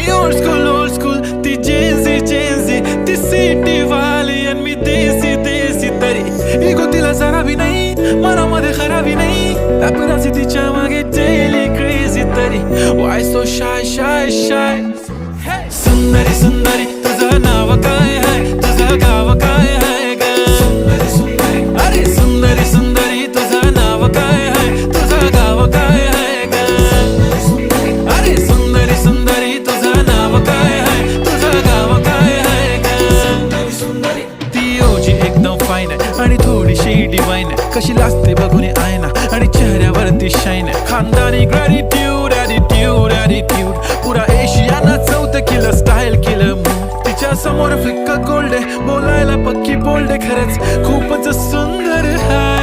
ती old school ती Gen Z ती सिटी वाली आणि मी देसी तरी इगो तिला जरा भी नाही मनामध्ये खराबी नाही पॅपराझी तिच्या मागे डेली क्रेझी तरी वाय सो शाय सुंदरी तुझं नाव काय आहे तुझं गाव काय आहे ग अरे सुंदरी तुझं नाव काय आहे तुझं गाव काय आहे ग अरे सुंदरी तुझं नाव काय आहे तुझं गाव काय आहे ग ती ओजी एकदम फाईन आहे आणि थोडीशी डिवाइन आहे कशी लाजते बघून आयना आणि चेहऱ्यावरती शाईन आहे खानदानी ग्रॅटिट्यूड ॲटिट्यूड पुरा एशियाना चौथं किलं स्टाईल केलं मूड तिच्या समोर फिक्का गोल्ड आहे बोलायला पक्की बोल्ड आहे खरंच खूपच सुंदर आहे